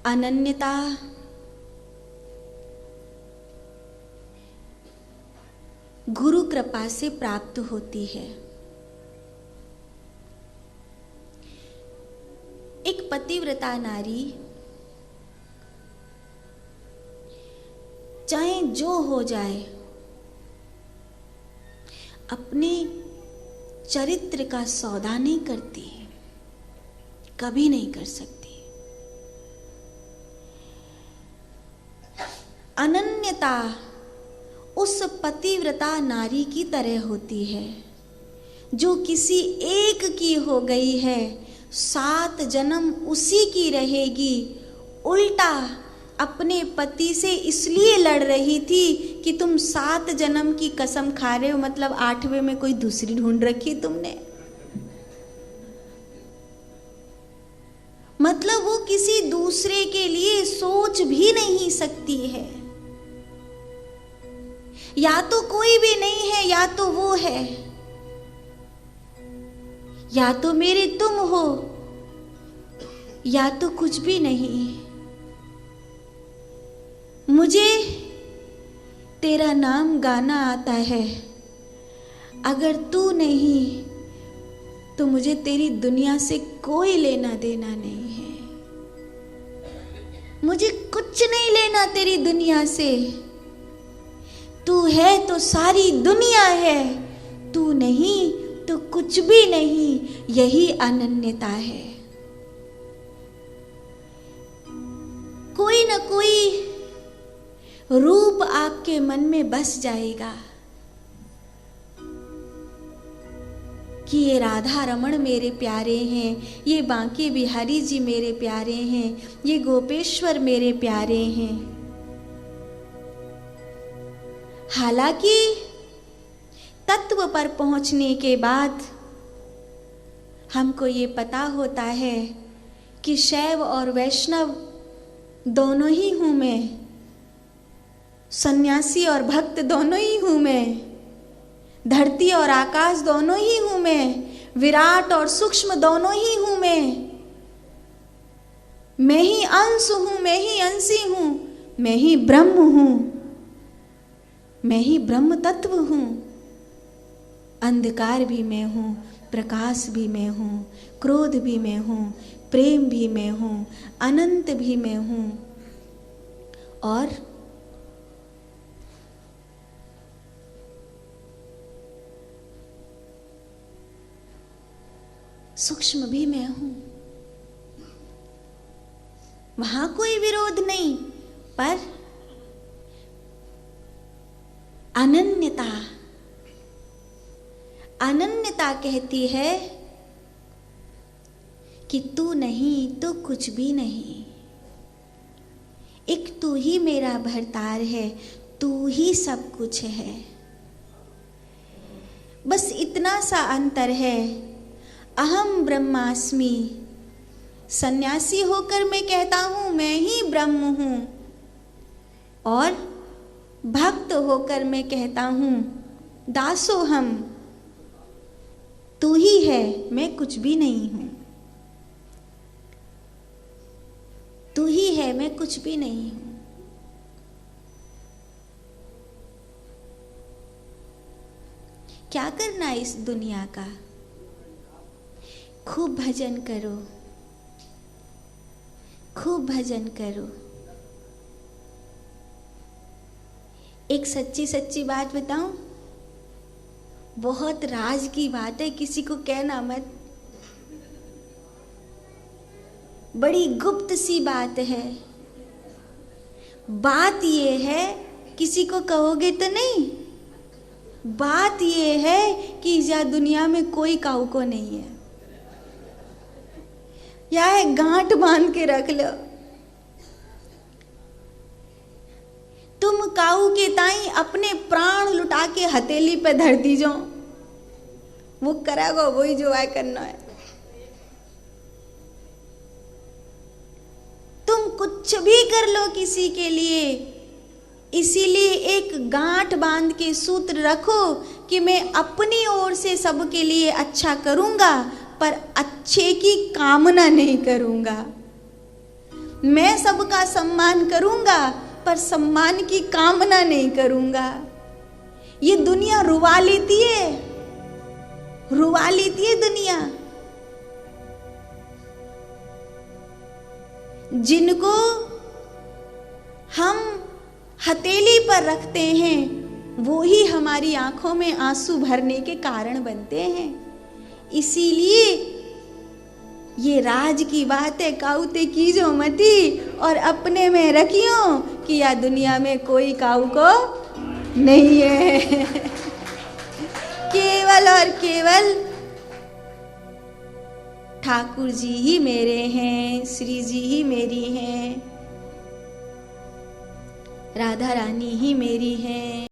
अनन्यता गुरु कृपा से प्राप्त होती है। एक पतिव्रता नारी चाहे जो हो जाए अपने चरित्र का सौदा नहीं करती, कभी नहीं कर सकती। अनन्यता उस पतिव्रता नारी की तरह होती है जो किसी एक की हो गई है, 7 जन्म उसी की रहेगी। उल्टा अपने पति से इसलिए लड़ रही थी कि तुम 7 जन्म की कसम खा रहे हो, मतलब 8वें में कोई दूसरी ढूंढ रखी तुमने। मतलब वो किसी दूसरे के लिए सोच भी नहीं सकती है। या तो कोई भी नहीं है, या तो वो है, या तो मेरे तुम हो, या तो कुछ भी नहीं। मुझे तेरा नाम गाना आता है, अगर तू नहीं तो मुझे तेरी दुनिया से कोई लेना देना नहीं है। मुझे कुछ नहीं लेना तेरी दुनिया से। तू है तो सारी दुनिया है, तू नहीं तो कुछ भी नहीं। यही अनन्यता है। कोई न कोई रूप आपके मन में बस जाएगा कि ये राधा रमण मेरे प्यारे हैं, ये बांके बिहारी जी मेरे प्यारे हैं, ये गोपेश्वर मेरे प्यारे हैं। हालांकि तत्व पर पहुंचने के बाद हमको ये पता होता है कि शैव और वैष्णव दोनों ही हूं मैं, सन्यासी और भक्त दोनों ही हूं मैं, धरती और आकाश दोनों ही हूं मैं, विराट और सूक्ष्म दोनों ही हूं मैं ही अंश हूं, मैं ही अंशी हूं, मैं ही ब्रह्म हूं, मैं ही ब्रह्म तत्व हूं। अंधकार भी मैं हूं, प्रकाश भी मैं हूं, क्रोध भी मैं हूं, प्रेम भी मैं हूं, अनंत भी मैं हूं, और सूक्ष्म भी मैं हूं। वहां कोई विरोध नहीं, पर अनन्यता अनन्यता कहती है कि तू नहीं तो कुछ भी नहीं। एक तू ही मेरा भरतार है, तू ही सब कुछ है। बस इतना सा अंतर है, अहम ब्रह्मास्मि, सन्यासी होकर मैं कहता हूं मैं ही ब्रह्म हूं, और भक्त होकर मैं कहता हूं दासोहम, तू ही है, मैं कुछ भी नहीं हूं। तू ही है, मैं कुछ भी नहीं हूं। क्या करना इस दुनिया का? खूब भजन करो, खूब भजन करो। एक सच्ची सच्ची बात बताऊं, बहुत राज की बात है, किसी को कहना मत, बड़ी गुप्त सी बात है। बात ये है, किसी को कहोगे तो नहीं, बात ये है कि इस दुनिया में कोई काऊ को नहीं है। या है गांठ बांध के रख लो, तुम काऊ के ताई अपने प्राण लुटा के हथेली पे धर दीजो, वो करेगा वही जो है करना है। तुम कुछ भी कर लो किसी के लिए, इसीलिए एक गांठ बांध के सूत्र रखो कि मैं अपनी ओर से सबके लिए अच्छा करूंगा, पर अच्छे की कामना नहीं करूंगा। मैं सबका सम्मान करूंगा पर सम्मान की कामना नहीं करूंगा। ये दुनिया रुवा लेती है, रुवा लेती है दुनिया। जिनको हम हथेली पर रखते हैं वो ही हमारी आंखों में आंसू भरने के कारण बनते हैं। इसीलिए ये राज की बात है, काउते कीजो मती और अपने में रखियो कि या दुनिया में कोई काऊ को नहीं है। केवल और केवल ठाकुर जी ही मेरे हैं, श्री जी ही मेरी हैं, राधा रानी ही मेरी हैं।